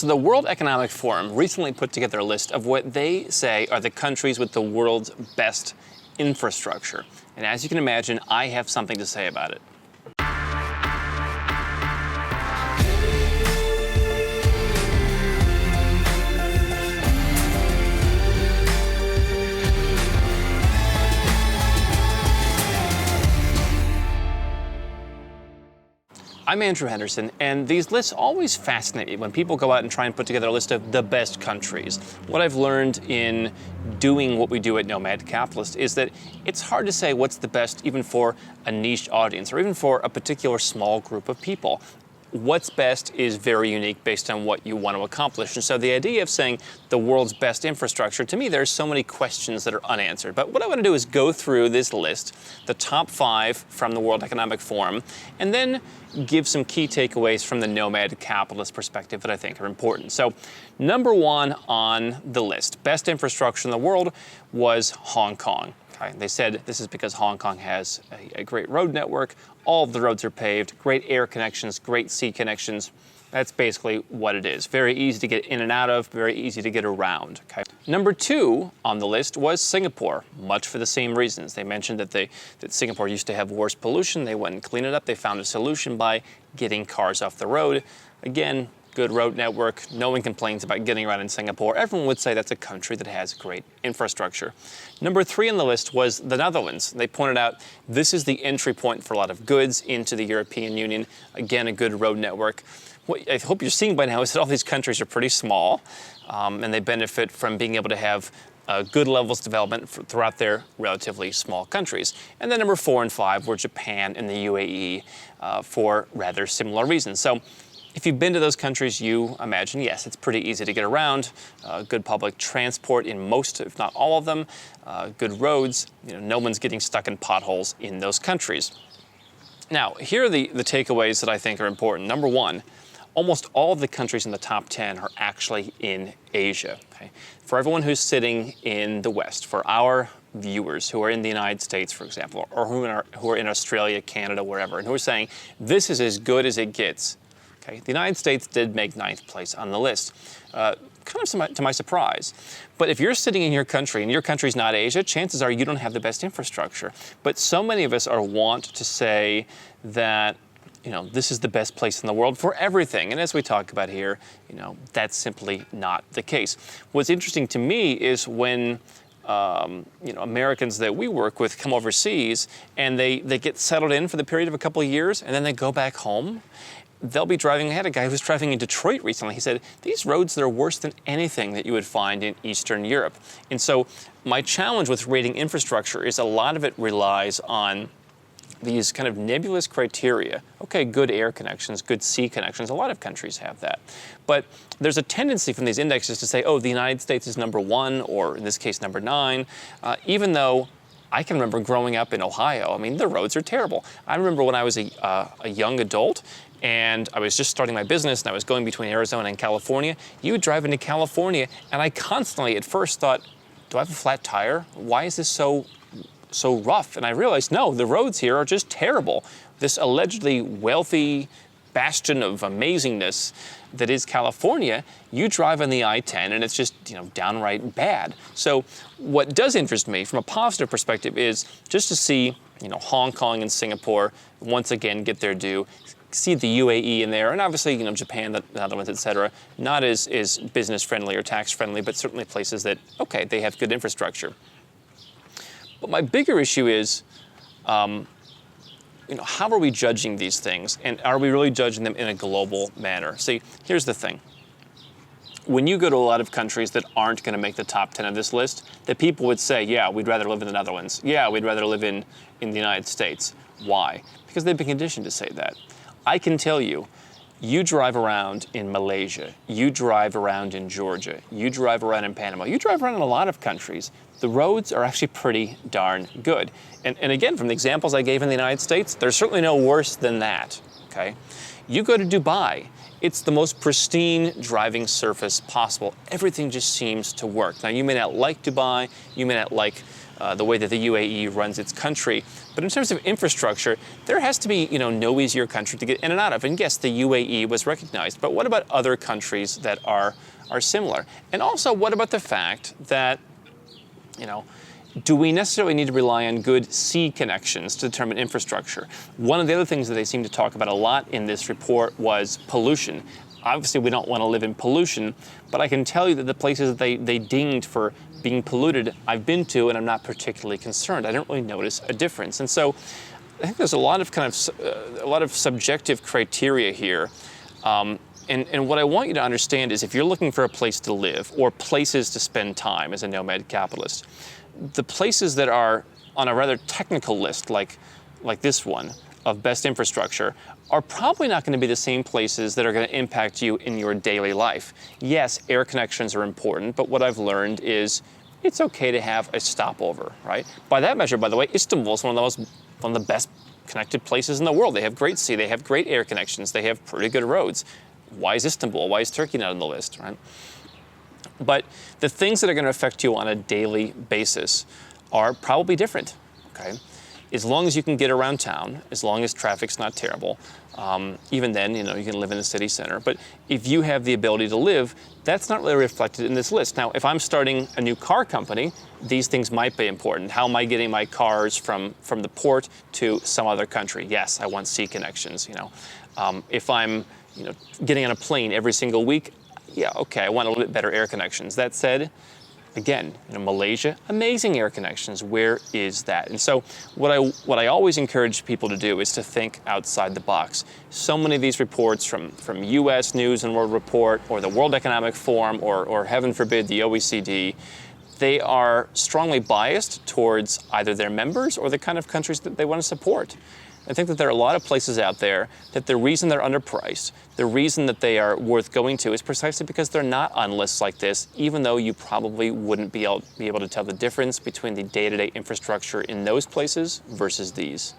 So the World Economic Forum recently put together a list of what they say are the countries with the world's best infrastructure. And as you can imagine, I have something to say about it. I'm Andrew Henderson, and these lists always fascinate me when people go out and try and put together a list of the best countries. What I've learned in doing what we do at Nomad Capitalist is that it's hard to say what's the best even for a niche audience or even for a particular small group of people. What's best is very unique based on what you want to accomplish. And so the idea of saying the world's best infrastructure, to me, there's so many questions that are unanswered. But what I want to do is go through this list, the top 5 from the World Economic Forum, and then give some key takeaways from the Nomad Capitalist perspective that I think are important. So number 1 on the list, best infrastructure in the world, was Hong Kong. Okay? They said this is because Hong Kong has a great road network. All of the roads are paved, great air connections, great sea connections. That's basically what it is. Very easy to get in and out of, very easy to get around. Okay. Number 2 on the list was Singapore, much for the same reasons. They mentioned that Singapore used to have worse pollution. They went and cleaned it up. They found a solution by getting cars off the road. Again, good road network. No one complains about getting around in Singapore. Everyone would say that's a country that has great infrastructure. Number 3 on the list was the Netherlands. They pointed out this is the entry point for a lot of goods into the European Union. Again, a good road network. What I hope you're seeing by now is that all these countries are pretty small, and they benefit from being able to have good levels of development throughout their relatively small countries. And then number 4 and 5 were Japan and the UAE for rather similar reasons. So if you've been to those countries, you imagine, yes, it's pretty easy to get around, good public transport in most, if not all of them, good roads, no one's getting stuck in potholes in those countries. Now, here are the takeaways that I think are important. Number 1, almost all of the countries in the top 10 are actually in Asia. Okay? For everyone who's sitting in the West, for our viewers who are in the United States, for example, or who are in Australia, Canada, wherever, and who are saying, this is as good as it gets. Okay? The United States did make 9th place on the list, kind of to my surprise. But if you're sitting in your country and your country's not Asia, chances are you don't have the best infrastructure. But so many of us are wont to say that this is the best place in the world for everything. And as we talk about here, that's simply not the case. What's interesting to me is when Americans that we work with come overseas and they get settled in for the period of a couple of years and then they go back home. They'll be driving. I had a guy who was driving in Detroit recently. He said, these roads, they're worse than anything that you would find in Eastern Europe. And so my challenge with rating infrastructure is a lot of it relies on these kind of nebulous criteria. Okay, good air connections, good sea connections. A lot of countries have that. But there's a tendency from these indexes to say, oh, the United States is number 1, or in this case, number 9, even though I can remember growing up in Ohio. I mean, the roads are terrible. I remember when I was a young adult, and I was just starting my business, and I was going between Arizona and California. You would drive into California, and I constantly at first thought, do I have a flat tire? Why is this so rough? And I realized, no, the roads here are just terrible. This allegedly wealthy bastion of amazingness that is California, you drive on the I-10 and it's just, downright bad. So what does interest me from a positive perspective is just to see, Hong Kong and Singapore once again get their due. See the UAE in there, and obviously, Japan, the Netherlands, etc. Not as business friendly or tax friendly, but certainly places that, okay, they have good infrastructure. But my bigger issue is, how are we judging these things? And are we really judging them in a global manner? See, here's the thing. When you go to a lot of countries that aren't going to make the top 10 of this list, the people would say, yeah, we'd rather live in the Netherlands. Yeah, we'd rather live in the United States. Why? Because they've been conditioned to say that. I can tell you, you drive around in Malaysia, you drive around in Georgia, you drive around in Panama, you drive around in a lot of countries. The roads are actually pretty darn good. And again, from the examples I gave in the United States, they're certainly no worse than that, okay? You go to Dubai, it's the most pristine driving surface possible. Everything just seems to work. Now, you may not like Dubai, you may not like the way that the UAE runs its country, but in terms of infrastructure, there has to be, no easier country to get in and out of. And yes, the UAE was recognized, but what about other countries that are similar? And also, what about the fact that, do we necessarily need to rely on good sea connections to determine infrastructure? One of the other things that they seem to talk about a lot in this report was pollution. Obviously, we don't want to live in pollution, but I can tell you that the places that they dinged for being polluted, I've been to, and I'm not particularly concerned. I don't really notice a difference. And so I think there's a lot of subjective criteria here. And what I want you to understand is if you're looking for a place to live or places to spend time as a nomad capitalist, the places that are on a rather technical list, like this one, of best infrastructure, are probably not going to be the same places that are going to impact you in your daily life. Yes, air connections are important, but what I've learned is it's okay to have a stopover, right? By that measure, by the way, Istanbul is one of the best connected places in the world. They have great sea, they have great air connections, they have pretty good roads. Why is Istanbul? Why is Turkey not on the list, right? But the things that are going to affect you on a daily basis are probably different, okay? As long as you can get around town, as long as traffic's not terrible, even then, you can live in the city center. But if you have the ability to live, that's not really reflected in this list. Now, if I'm starting a new car company, these things might be important. How am I getting my cars from the port to some other country? Yes, I want sea connections, If I'm, getting on a plane every single week, yeah, okay, I want a little bit better air connections. That said, again, Malaysia, amazing air connections. Where is that? And so what I always encourage people to do is to think outside the box. So many of these reports from US News and World Report or the World Economic Forum or heaven forbid, the OECD, they are strongly biased towards either their members or the kind of countries that they want to support. I think that there are a lot of places out there that the reason they're underpriced, the reason that they are worth going to is precisely because they're not on lists like this, even though you probably wouldn't be able to tell the difference between the day-to-day infrastructure in those places versus these.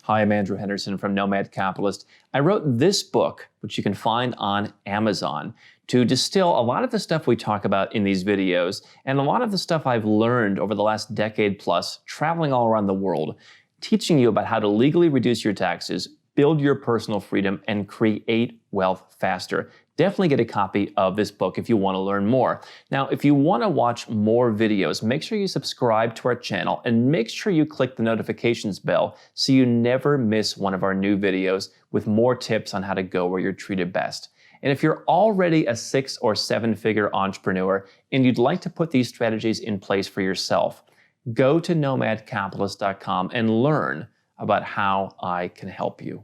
Hi, I'm Andrew Henderson from Nomad Capitalist. I wrote this book, which you can find on Amazon, to distill a lot of the stuff we talk about in these videos and a lot of the stuff I've learned over the last decade plus traveling all around the world, teaching you about how to legally reduce your taxes, build your personal freedom, and create wealth faster. Definitely get a copy of this book if you want to learn more. Now, if you want to watch more videos, make sure you subscribe to our channel and make sure you click the notifications bell so you never miss one of our new videos with more tips on how to go where you're treated best. And if you're already a 6- or 7-figure entrepreneur and you'd like to put these strategies in place for yourself, go to nomadcapitalist.com and learn about how I can help you.